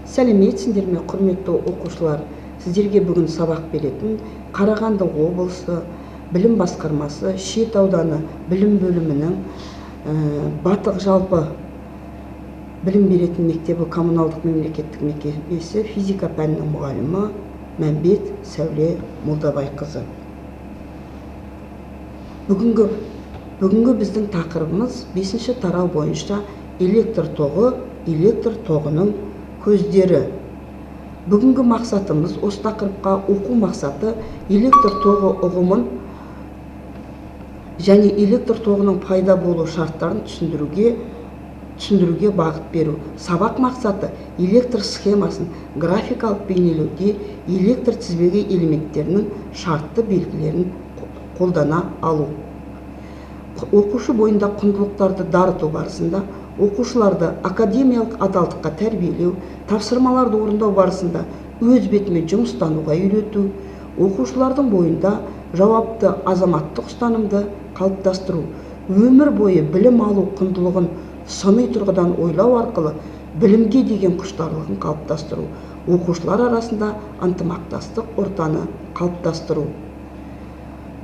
Сәлеметсіңдер ме, құрметті оқушылар? Сіздерге бүгін сабақ беретін Қарағанды облысы білім басқармасы Шет ауданы білім бөлімінің Батық жалпы білім беретін мектебі коммуналдық мемлекеттік мекемесі физика пәнінің мұғалімі Мәмбет Сәуле Молдабайқызы. Бүгінгі біздің тақырыбымыз 5-ші тарау бойынша электр тоғы, электр тоғының көздері. Бүгінгі мақсатымыз, осы тақырыпқа оқу мақсаты электр тоғы ұғымын және электр тоғының пайда болу шарттарын түсіндіруге бағыт беру. Сабақ мақсаты электр схемасын графикалық бейнелеуде электр тізбегі элементтерінің шартты белгілерін қолдана алу. Оқушы бойында құндылықтарды дарыту барысында оқушыларды академиялық адалдыққа тәрбиелеу, тапсырмаларды орындау барысында өз бетімен жұмыстануға үйрету, оқушылардың бойында жауапты азаматтық ұстанымды қалыптастыру, өмір бойы білім алу құндылығын сыни тұрғыдан ойлау арқылы білімге деген құштарлығын қалыптастыру, оқушылар арасында ынтымақтастық ортаны қалыптастыру.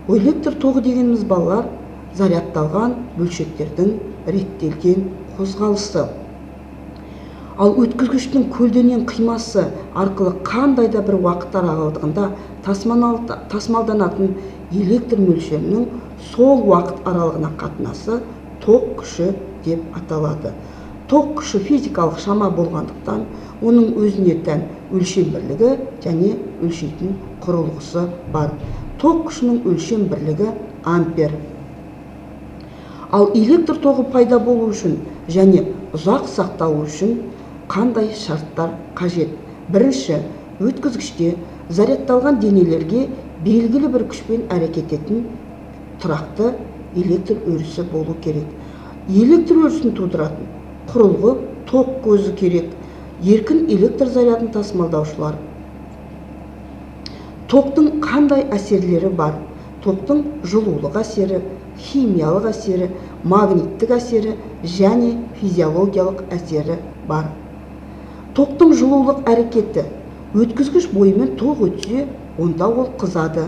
Электр тоғы дегеніміз балалар зарядталған бөлшектердің реттелген қозғалысы. Ал өткізгіштің көлденең қимасы арқылы қандай да бір уақыт аралығында тасымалданатын электр мөлшерінің сол уақыт аралығына қатынасы тоқ күші деп аталады. Тоқ күші физикалық шама болғандықтан, оның өзіне тән өлшем бірлігі және өлшейтін құрылғысы бар. Тоқ күшінің өлшем бірлігі ампер. Ал электр тоғы пайда болу үшін және ұзақ сақталу үшін қандай шарттар қажет? Бірінші, өткізгіште зарядталған денелерге белгілі бір күшпен әрекет ететін тұрақты электр өрісі болу керек. Электр өрісін тудыратын құрылғы тоқ көзі керек. Еркін электр зарядын тасымалдаушылар. Тоқтың қандай әсерлері бар? Тоқтың жылулық әсері, химиялық әсері, магниттік әсері және физиологиялық әсері бар. Тоқтың жылулық әрекеті. Өткізгіш бойымен тоқ өтсе, онда ол қызады.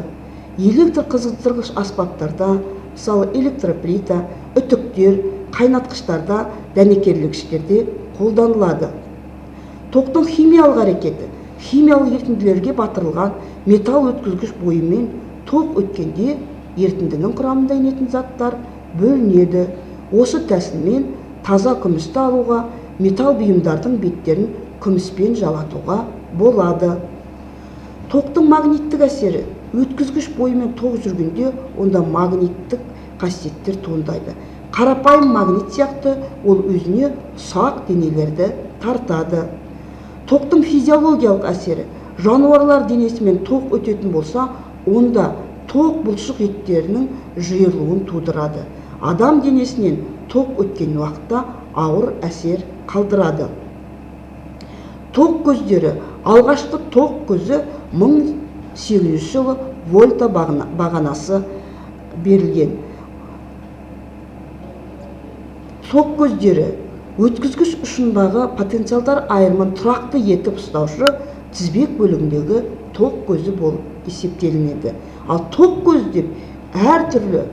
Электр қыздырғыш аспаптарда, мысалы электроплита, үтіктер, қайнатқыштарда, дәнекерлегіштерде қолданылады. Тоқтың химиялық әрекеті. Химиялық ерітінділерге батырылған металл өткізгіш бойымен тоқ өткенде ерітіндінің құрамында енетін заттар бөлінеді. Осы тәсілмен таза күмісті алуға, металл бұйымдардың беттерін күміспен жалатуға болады. Тоқтың магниттік әсері. Өткізгіш бойымен тоқ жүргенде, онда магниттік қасиеттер туындайды. Қарапайым магнит сияқты ол өзіне ұсақ денелерді тартады. Тоқтың физиологиялық әсері. Жануарлар денесімен тоқ өтетін болса, онда тоқ бұлшық еттерінің жиырылуын тудырады. Адам денесінен тоқ өткен уақытта ауыр әсер қалдырады. Тоқ көздері. Алғашқы тоқ көзі 1800 жылы вольта бағанасы берілген. Тоқ көздері. Өткізгіш ұшындағы потенциалдар айырымын тұрақты етіп ұстаушы тізбек бөлігіндегі тоқ көзі болып есептелінеді. Ал тоқ көз деп әртүрлі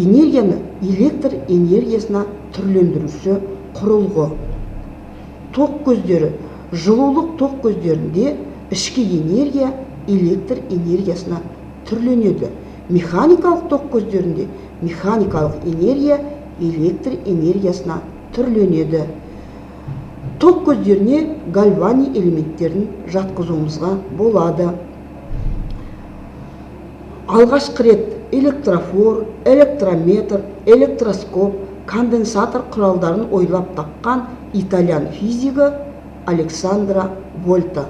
энергияны электр энергиясына түрлендіруші құрылғы. Тоқ көздері. Жылулық тоқ көздерінде ішкі энергия электр энергиясына түрленеді. Механикалық тоқ көздерінде механикалық энергия электр энергиясына түрленеді. Тоқ көздеріне гальвани элементтерін жатқызуымызға болады. Алғашқы рет электрофор, электрометр, электроскоп, конденсатор құралдарын ойлап тапқан итальян физигі Александра Вольта.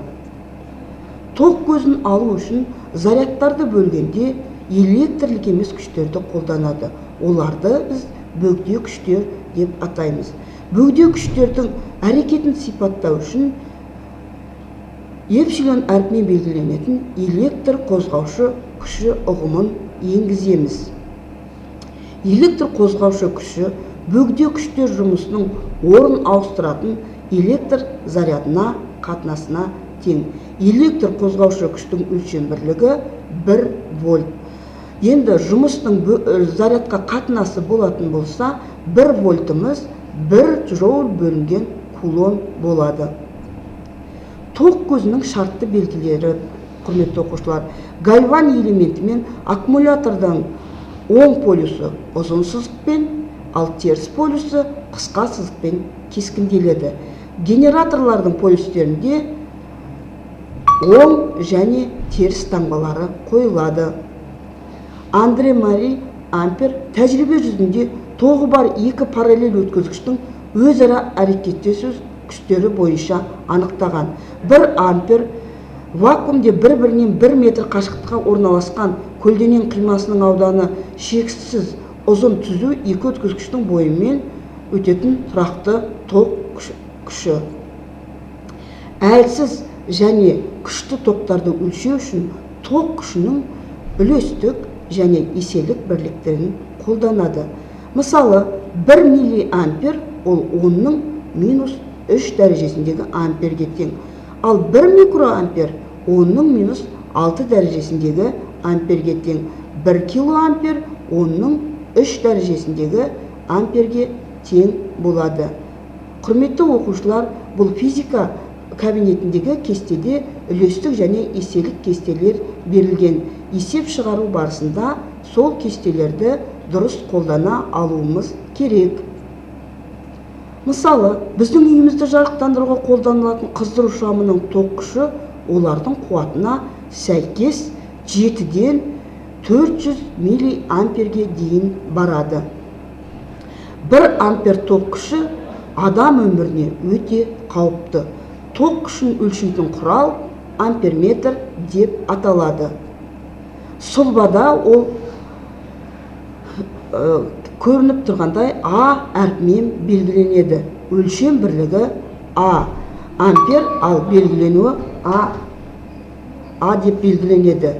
Тоқ көзін алу үшін зарядтарды бөлгенде электрлік емес күштерді қолданады. Оларды біз бөгде күштер деп атаймыз. Бөгде күштердің әрекетін сипаттау үшін эпсилон әрпімен белгіленетін электр қозғаушы күші ұғымын енгіземіз. Электр қозғаушы күші бөгде күштер жұмысының орын ауыстыратын электр зарядына қатынасына тең. Электр қозғаушы күштің өлшем бірлігі 1 вольт. Енді жұмыстың зарядқа қатынасы болатын болса, 1 вольтымыз 1 джоуль бөлінген кулон болады. Ток көзінің шартты белгілері, құрметті оқушылар, гальван элементі мен аккумулятордың оң полюсы ұзын сызықпен, ал теріс полюсы қысқа сызықпен кескінделеді. Генераторлардың полюстерінде оң және теріс таңбалары қойылады. Андре Мари Ампер тәжірибе жүзінде тоғы бар екі параллель өткізгіштің өзара әрекеттесу күштері бойынша анықтаған. 1 ампер вакуумде бір-бірінен 1 метр қашықтыққа орналасқан көлденең қимасының ауданы шексіз ұзын түзу екі өткізгіштің бойымен өтетін тұрақты ток күші. Әлсіз және күшті токтарды өлшеу үшін ток күшінің үлестік және еселік бірліктерін қолданады. Мысалы, 1 миллиампер ол 10-ның минус 3 дәрежесіндегі амперге тең. Ал 1 микроампер 10-ның минус 6 дәрежесіндегі амперге тең. 1 килоампер 10-ның 3 дәрежесіндегі амперге тең болады. Құрметті оқушылар, бұл физика кабинетіндегі кестеде үлестік және еселік кестелер берілген. Есеп шығару барысында сол кестелерді дұрыс қолдана алуымыз керек. Мысалы, біздің үйімізді жарықтандыруға қолданылатын қыздыру шамының ток күші олардың қуатына сәйкес 7-ден 400 миллиамперге дейін барады. 1 ампер ток күші адам өміріне өте қауіпті. Ток күшін өлшейтін құрал амперметр деп аталады. Сұлбада ол көрініп тұрғандай А әрпімен белгіленеді. Өлшем бірлігі А. Ампер, ал белгіленуі А деп белгіленеді.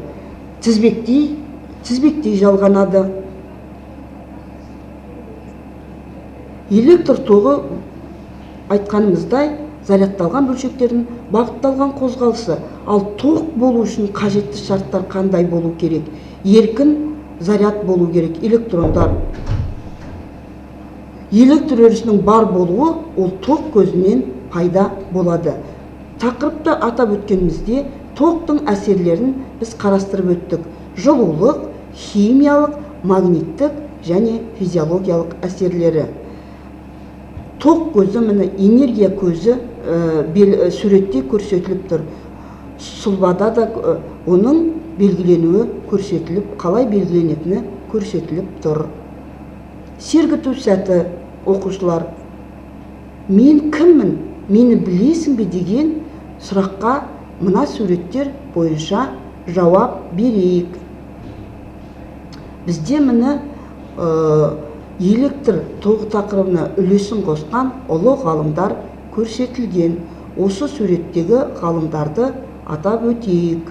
Тізбектей жалғанады. Электр тоғы айтқанымыздай зарядталған бөлшектердің бағытталған қозғалысы. Ал ток болу үшін қажетті шарттар қандай болу керек? Еркін заряд болу керек. Электрондар электр өрісінің бар болуы ол ток көзінен пайда болады. Тақырыпты атап өткенімізде токтың әсерлерін біз қарастырып өттік. Жылулық, химиялық, магниттік және физиологиялық әсерлері. Ток көзі, міне энергия көзі суретте көрсетіліп тұр. Сұлбада да оның белгіленуі көрсетіліп, қалай белгіленетіні көрсетіліп тұр. Сергіту сәті, оқушылар, мен кіммін, мені білесің бе деген сұраққа мына суреттер бойынша жауап берейік. Бізде міне электр тоғы тақырыбына үлесін қосқан ұлы ғалымдар көрсетілген. Осы суреттегі ғалымдарды атап өтейік.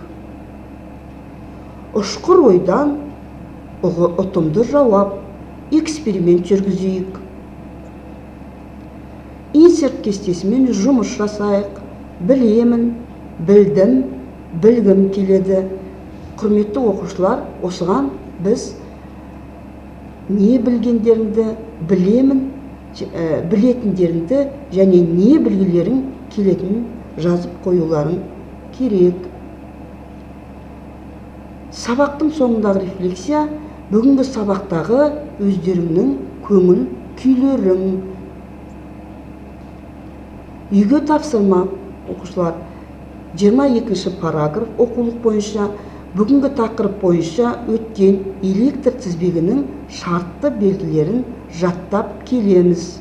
Ұшқыр ойдан ұтымды жауап, эксперимент жүргізейік. Инсерт кестесімен жұмыс жасайық. Білемін, білдім, білгім келеді. Құрметті оқушылар, осыған біз не білгендеріңді, білемін, білетіндеріңді және не білгілерің келетінін жазып қоюларың керек. Сабақтың соңындағы рефлексия, бүгінгі сабақтағы өздеріңнің көңіл күйлерің. Үйге тапсырма, оқушылар. 22-ші параграф оқулық бойынша бүгінгі тақырып бойынша өткен электр тізбегінің шартты белгілерін жаттап келеміз.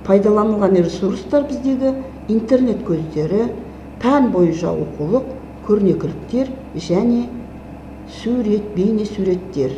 Пайдаланылған ресурстар біздегі интернет көздері, пән бойынша оқулық, көрнекіліктер және бейне суреттер.